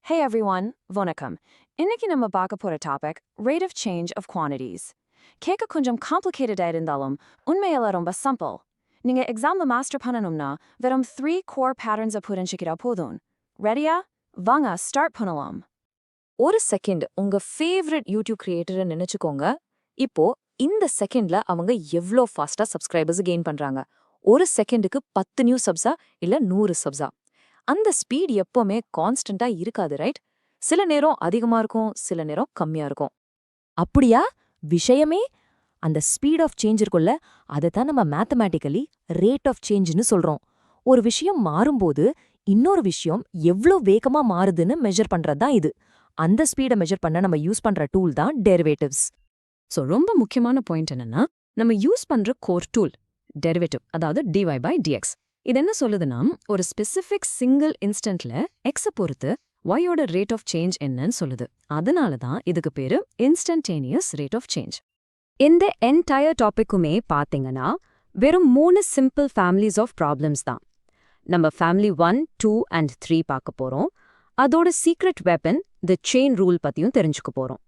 Hey everyone, வணக்கம். இன்னைக்கு நம்ம பார்க்க போற topic rate of change of quantities. கேட்க கொஞ்சம் காம்ப்ளிகேட்டடா இருந்தாலும் உண்மையில ரொம்ப சிம்பிள். நீங்க எக்ஸாம்ல மாஸ்டர் பண்ணணும்னா வெறும் 3 core patterns புரிஞ்சுக்கிட்டா போதும். ரெடியா? வாங்க ஸ்டார்ட் பண்ணலாம். ஒரு செகண்ட் உங்க ஃபேவரட் யூடியூப் கிரியேட்டரை நினைச்சுக்கோங்க. இப்போ இந்த செகண்ட்ல அவங்க எவ்ளோ ஃபாஸ்டா சப்ஸ்கிரைபர்ஸ் கெயின் பண்றாங்க. ஒரு செகண்டுக்கு 10 நியூ சப்ஸா இல்ல 100 சப்ஸா. அந்த ஸ்பீட் எப்பவுமே கான்ஸ்டன்டா இருக்காது, ரைட்? சில நேரம் அதிகமா இருக்கும், சில நேரம் கம்மியா இருக்கும். அப்படியா விஷயமே? அந்த ஸ்பீட் ஆஃப் சேஞ்ச் இருக்குல்ல, அதை தான் நம்ம மேத்தமேட்டிக்கலி ரேட் ஆஃப் சேஞ்ச்னு சொல்றோம். ஒரு விஷயம் மாறும்போது இன்னொரு விஷயம் எவ்ளோ வேகமா மாறுதுன்னு மெஷர் பண்றது தான் இது. அந்த ஸ்பீடை மெஷர் பண்ண நம்ம யூஸ் பண்ற டூல் தான் டெரிவேட்டிவ்ஸ். ஸோ ரொம்ப முக்கியமான பாயிண்ட் என்னன்னா, நம்ம யூஸ் பண்ற கோர் டூல் டெரிவேட்டிவ், அதாவது dy by dx. இது என்ன சொல்லுதுன்னா, ஒரு ஸ்பெசிஃபிக் சிங்கிள் இன்ஸ்டன்ட்ல எக்ஸை பொறுத்து ஒயோட ரேட் ஆஃப் சேஞ்ச் என்னன்னு சொல்லுது. அதனால தான் இதுக்கு பேரு இன்ஸ்டன்டேனியஸ் ரேட் ஆஃப் சேஞ்ச். இந்த என்டையர் டாபிக்குமே பார்த்தீங்கன்னா வெறும் 3 சிம்பிள் ஃபேமிலிஸ் ஆஃப் ப்ராப்ளம்ஸ் தான். நம்ம ஃபேமிலி 1, 2 and 3 பார்க்க போறோம். அதோட சீக்ரெட் வெப்பன் தி செயின் ரூல் பத்தியும் தெரிஞ்சுக்க போறோம்.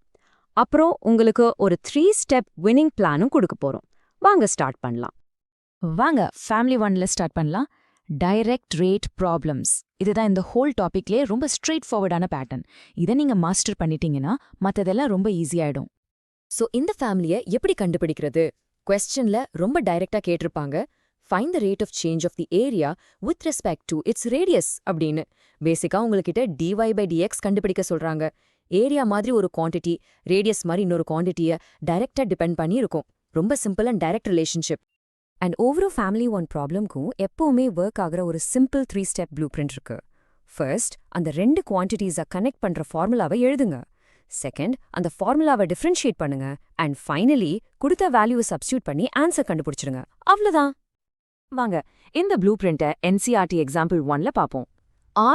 அப்புறம் உங்களுக்கு ஒரு 3 ஸ்டெப் வின்னிங் பிளானும் கொடுக்க போறோம். வாங்க ஸ்டார்ட் பண்ணலாம். வாங்க ஃபேமிலி 1ல ஸ்டார்ட் பண்ணலாம். Direct rate problems. இதுதான் இந்த ஹோல் டாபிக்லே ரொம்ப ஸ்ட்ரெயிட் ஃபார்வர்டான பேட்டர்ன். இதை நீங்க மாஸ்டர் பண்ணிட்டீங்கன்னா மற்றதெல்லாம் ரொம்ப ஈஸியாயிடும். ஸோ இந்த ஃபேமிலியை எப்படி கண்டுபிடிக்கிறது? கொஸ்டின்ல ரொம்ப டைரக்டா கேட்டிருப்பாங்க. Find the rate of change of the area with respect to its radius அப்படின்னு. பேசிக்கா உங்ககிட்ட dy by dx கண்டுபிடிக்க சொல்றாங்க. ஏரியா மாதிரி ஒரு குவான்டிட்டி, ரேடியஸ் மாதிரி இன்னொரு குவான்டிட்டியை டைரக்டா டிபெண்ட் பண்ணி இருக்கும். ரொம்ப simple and direct relationship. And ஓவரோ ஃபேமிலி 1 ப்ராப்ளம்க்கும் எப்பவுமே ஒர்க் ஆகிற ஒரு சிம்பிள் 3 ஸ்டெப் ப்ளூ பிரிண்ட் இருக்கு. ஃபர்ஸ்ட், அந்த 2 குவான்டிட்டிஸை கனெக்ட் பண்ற ஃபார்முலாவை எழுதுங்க. செகண்ட், அந்த ஃபார்முலாவை டிஃபரன்ஷியேட் பண்ணுங்க. அண்ட் ஃபைனலி, கொடுத்த வேல்யூவை சப்ஸ்டியூட் பண்ணி ஆன்சர் கண்டுபிடிச்சிருங்க. அவ்வளோதான். வாங்க இந்த ப்ளூ பிரிண்ட்டை NCERT எக்ஸாம்பிள் 1ல பார்ப்போம்.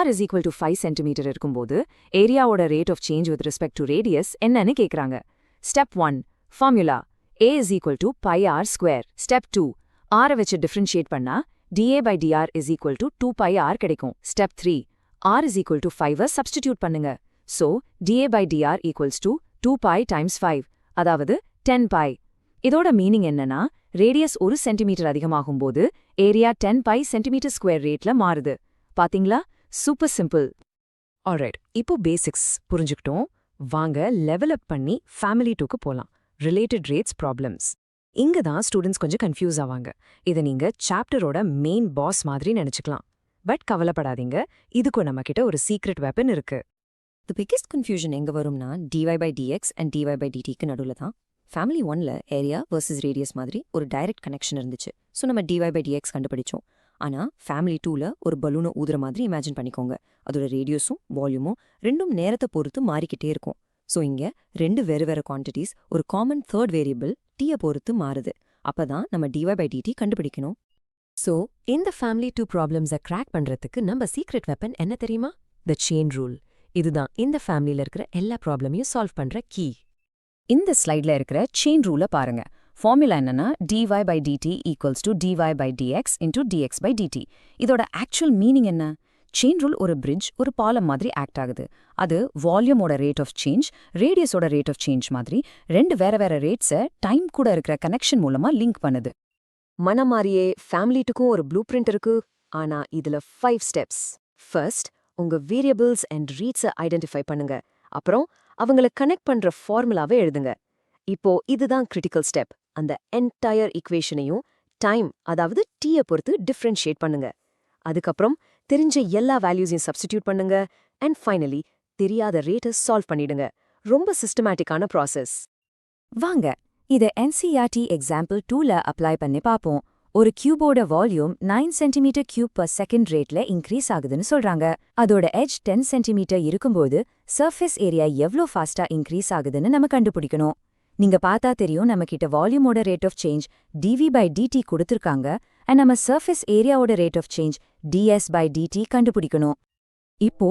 r is equal to 5 cm இருக்கும்போது ஏரியாவோட rate of change with respect to radius என்னன்னு கேட்குறாங்க. Step 1, formula a is equal to pi r square. Step 2, r வச்சு டிஃபரன்ஷியேட் பண்ணா dA by dr is equal to 2 pi r கிடைக்கும். Step 3, r is equal to 5 substitute பண்ணுங்க. So dA by dr equals to 2 pi times 5, அதாவது 10 pi. இதோட meaning என்னன்னா, radius 1 centimetre அதிகமாகும்போது area 10 pi centimetre square ரேட்ல மாறுது. பாத்தீங்களா? Super simple. ஆல்ரைட், இப்போ பேசிக்ஸ் புரிஞ்சுக்கிட்டோம். வாங்க லெவல் அப் பண்ணி ஃபேமிலி 2க்கு போலாம். Related rates problems. இங்க தான் ஸ்டூடெண்ட்ஸ் கொஞ்சம் கன்ஃபியூஸ் ஆவாங்க. இதை நீங்க சாப்டரோட மெயின் பாஸ் மாதிரி நினைச்சுக்கலாம். பட் கவலைப்படாதீங்க, இதுக்கு நம்ம கிட்ட ஒரு சீக்ரெட் வெப்பன் இருக்கு. தி பிக்கெஸ்ட் கன்ஃபியூஷன் எங்க வரும்னா dy by dx and dy by dtக்கு நடுவில் தான். ஃபேமிலி 1ல ஏரியா வர்சஸ் ரேடியஸ் மாதிரி ஒரு டைரக்ட் கனெக்ஷன் இருந்துச்சு. ஸோ நம்ம dy by dx கண்டுபிடிச்சோம். ஆனா ஃபேமிலி 2ல ஒரு பலூனை ஊதுற மாதிரி இமேஜின் பண்ணிக்கோங்க. அதோட ரேடியஸும் வால்யூமும் ரெண்டும் நேரத்தை பொறுத்து மாறிக்கிட்டே இருக்கும். ஸோ இங்க 2 வேறு வேறு குவான்டிட்டிஸ் ஒரு காமன் தேர்ட் வேரியபிள் டீயை பொறுத்து மாறுது. அப்பதான் நம்ம dy by dt கண்டுபிடிக்கணும். ஸோ இந்த ஃபேமிலி 2 ப்ராப்ளம்ஸை கிராக் பண்றதுக்கு நம்ம சீக்ரெட் வெப்பன் என்ன தெரியுமா? The chain rule. இதுதான் இந்த ஃபேமிலியில இருக்கிற எல்லா ப்ராப்ளமையும் சால்வ் பண்ற கீ. இந்த ஸ்லைட்ல இருக்கிற செயின் ரூலை பாருங்க. ஃபார்முலா என்னன்னா dy by dt equals to dy by dx into dx by dt. இதோட ஆக்சுவல் மீனிங் என்ன? செயின் ரூல் ஒரு பிரிட்ஜ், ஒரு பாலம் மாதிரி ஆக்ட் ஆகுது. அது வால்யூமோட ரேட் ஆஃப் சேஞ்ச், ரேடியஸோட ரேட் ஆஃப் சேஞ்ச் மாதிரி 2 வேற வேற ரேட்ஸை டைம் கூட இருக்கிற கனெக்ஷன் மூலமா லிங்க் பண்ணுது. மன மாதிரியே ஃபேமிலி 2க்கும் ஒரு ப்ளூ பிரிண்ட் இருக்கு. ஆனா இதுல 5 ஸ்டெப்ஸ். ஃபர்ஸ்ட், உங்க வேரியபிள்ஸ் அண்ட் ரீட்ஸை ஐடென்டிஃபை பண்ணுங்க. அப்புறம் அவங்கள கனெக்ட் பண்ற ஃபார்முலாவை எழுதுங்க. இப்போ இதுதான் கிரிட்டிக்கல் ஸ்டெப். அந்த என்டையர் ஈக்குவேஷனையும் டைம், அதாவது டீயை பொறுத்து டிஃபரன்ஷியேட் பண்ணுங்க. அதுக்கப்புறம் தெரிஞ்ச எல்லா வேல்யூஸையும் சப்ஸ்டிடியூட் பண்ணுங்க. அண்ட் ஃபைனலி தெரியாத ரேட்டை சால்வ் பண்ணிடுங்க. ரொம்ப சிஸ்டமேட்டிக்கான ப்ராசஸ். வாங்க இதை NCERT எக்ஸாம்பிள் 2ல அப்ளை பண்ணி பார்ப்போம். ஒரு கியூபோட volume 9 centimetre cube per second ரேட்ல இன்க்ரீஸ் ஆகுதுன்னு சொல்றாங்க. அதோட எட்ஜ் 10 சென்டிமீட்டர் இருக்கும்போது சர்ஃபேஸ் ஏரியா எவ்வளோ ஃபாஸ்டா இன்க்ரீஸ் ஆகுதுன்னு நம்ம கண்டுபிடிக்கணும். நீங்க பார்த்தா தெரியும், நம்ம கிட்ட வால்யூமோட rate of change dv by dt கொடுத்திருக்காங்க. அண்ட் நம்ம சர்ஃபேஸ் ஏரியாவோட rate of change ds by dt கண்டுபிடிக்கணும். இப்போ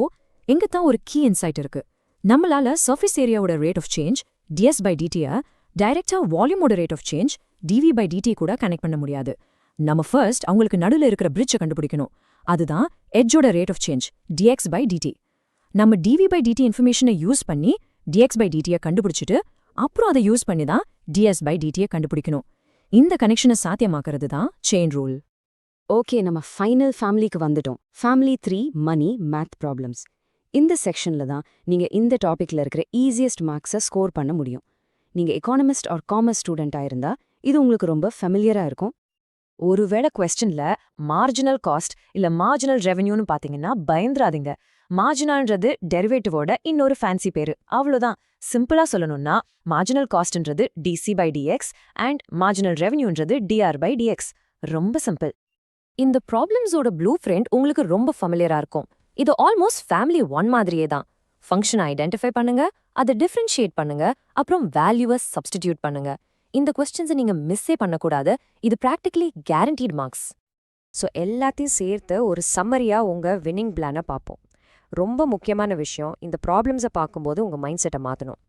எங்க தான் ஒரு கீ இன்சைட் இருக்கு. நம்மளால சர்ஃபேஸ் ஏரியாவோட rate of change ds by dt-ய டைரக்டா வால்யூமோட rate of change dv by dt கூட கனெக்ட் பண்ண முடியாது. நம்ம ஃபர்ஸ்ட் அவங்களுக்கு நடுவில் இருக்கிற பிரிட்ஜை கண்டுபிடிக்கணும். அதுதான் எட்ஜோட rate of change dx by dt. நம்ம டிவி பை டிடி இன்ஃபர்மேஷனை யூஸ் பண்ணி டிஎக்ஸ் பை டிடியை கண்டுபிடிச்சிட்டு அப்புறம் அதை யூஸ் பண்ணி தான் டிஎஸ் பை டிடியை கண்டுபிடிக்கணும். இந்த கனெக்ஷனை சாத்தியமாக்குறது தான் செயின் ரூல். ஓகே, நம்ம ஃபைனல் ஃபேமிலிக்கு வந்துட்டோம். ஃபேமிலி 3 மணி மேத் ப்ராப்ளம்ஸ். இந்த செக்ஷன்ல தான் நீங்க இந்த டாபிக்ல இருக்கிற ஈஸியஸ்ட் மார்க்ஸை ஸ்கோர் பண்ண முடியும். நீங்க எக்கானமிஸ்ட் ஆர் காமர்ஸ் ஸ்டூடெண்டா இருந்தா இது உங்களுக்கு ரொம்ப ஃபெமிலியரா இருக்கும். ஒருவேளை கொஸ்டின்ல மார்ஜினல் காஸ்ட் இல்ல மார்ஜினல் ரெவென்யூன்னு பாத்தீங்கன்னா பயந்துராதீங்க. மார்ஜினல்ன்றது டெரிவேட்டிவோட இன்னொரு ஃபேன்சி பேரு, அவ்வளோதான். சிம்பிளா சொல்லணும்னா மார்ஜினல் காஸ்ட்ன்றது dc by dx and marginal ரெவென்யூன்றது டிஆர் பை டிஎக்ஸ். ரொம்ப சிம்பிள். இந்த ப்ராப்ளம்ஸோட ப்ளூ பிரிண்ட் உங்களுக்கு ரொம்ப ஃபெமிலியரா இருக்கும். இது ஆல்மோஸ்ட் ஃபேமிலி 1 மாதிரியே தான். ஃபங்க்ஷனை ஐடென்டிஃபை பண்ணுங்க, அதை டிஃபரன்ஷியேட் பண்ணுங்க, அப்புறம் வேல்யூவை சப்ஸ்டிடியூட் பண்ணுங்க. இந்த கொஸ்டின்ஸை நீங்க மிஸ்ஸே பண்ணக்கூடாது. இது ப்ராக்டிகலி கேரண்டீட் மார்க்ஸ். ஸோ எல்லாத்தையும் சேர்த்து ஒரு சம்மரியா உங்க வின்னிங் பிளானை பார்ப்போம். ரொம்ப முக்கியமான விஷயம், இந்த ப்ராப்ளம்ஸை பார்க்கும்போது உங்க மைண்ட் செட்டை மாற்றணும்.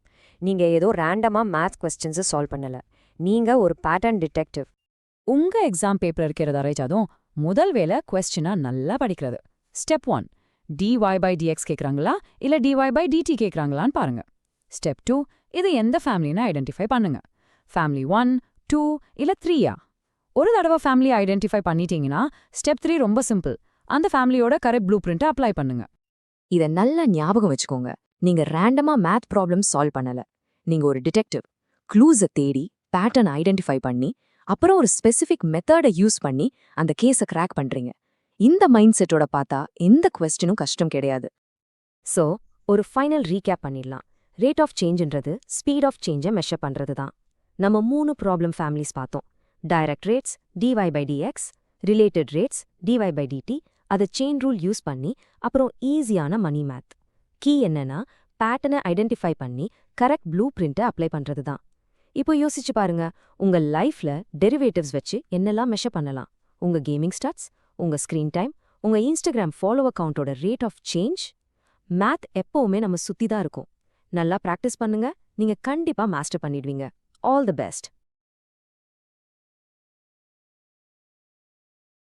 நீங்க ஏதோ ரேண்டமாக மேத்ஸ் கொஸ்டின்ஸை சால்வ் பண்ணல, நீங்க ஒரு பேட்டர்ன் டிடெக்டிவ். உங்க எக்ஸாம் பேப்பர் இருக்கிறத அரைச்சாதும் முதல் வேலை கொஸ்டினா நல்லா படிக்கிறது. ஸ்டெப் 1, dy பை dx கேட்குறாங்களா இல்ல dy பை dt கேட்குறாங்களான்னு பாருங்க. ஸ்டெப் 2, இது எந்த ஃபேமிலின்னு ஐடென்டிஃபை பண்ணுங்க. ஃபேமிலி 1, 2 இல்ல 3யா? ஒரு தடவை ஃபேமிலி ஐடென்டிஃபை பண்ணிட்டீங்கன்னா ஸ்டெப் 3 ரொம்ப சிம்பிள். அந்த ஃபேமிலியோட கரெக்ட் ப்ளூ பிரிண்ட்டை அப்ளை பண்ணுங்க. இதை நல்லா ஞாபகம் வச்சுக்கோங்க. நீங்க ரேண்டமா மேத் ப்ராப்ளம் சால்வ் பண்ணல, நீங்க ஒரு டிடெக்டிவ். க்ளூஸை தேடி பேட்டர்ன் ஐடென்டிஃபை பண்ணி அப்புறம் ஒரு ஸ்பெசிஃபிக் மெத்தடை யூஸ் பண்ணி அந்த கேஸை கிராக் பண்றீங்க. இந்த மைண்ட் செட்டோட பார்த்தா எந்த கொஸ்டினும் கஷ்டம் கிடையாது. ஸோ ஒரு ஃபைனல் ரீகேப் பண்ணிடலாம். ரேட் ஆஃப் சேஞ்சுன்றது ஸ்பீட் ஆஃப் சேஞ்சை மெஷர் பண்றது தான். நம்ம 3 ப்ராப்ளம் ஃபேமிலிஸ் பார்த்தோம். Direct rates dy by dx, related rates dy by dt, அதை செயின் ரூல் யூஸ் பண்ணி அப்புறம் ஈஸியான மணி மேத். கீ என்னன்னா பேட்டர்னை ஐடென்டிஃபை பண்ணி கரெக்ட் ப்ளூ பிரிண்ட்டை அப்ளை பண்றது தான். இப்போ யோசிச்சு பாருங்க, உங்க லைஃப்ல டெரிவேட்டிவ்ஸ் வச்சு என்னெல்லாம் மெஷர் பண்ணலாம். உங்க கேமிங் ஸ்டாட்ஸ், உங்க ஸ்கிரீன் டைம், உங்க இன்ஸ்டாகிராம் ஃபாலோ அக்கவுண்டோட ரேட் ஆஃப் சேஞ்ச். மேத் எப்பவுமே நம்ம சுத்தி தான் இருக்கும். நல்லா பிராக்டிஸ் பண்ணுங்க, நீங்க கண்டிப்பா மாஸ்டர் பண்ணிடுவீங்க. All the best.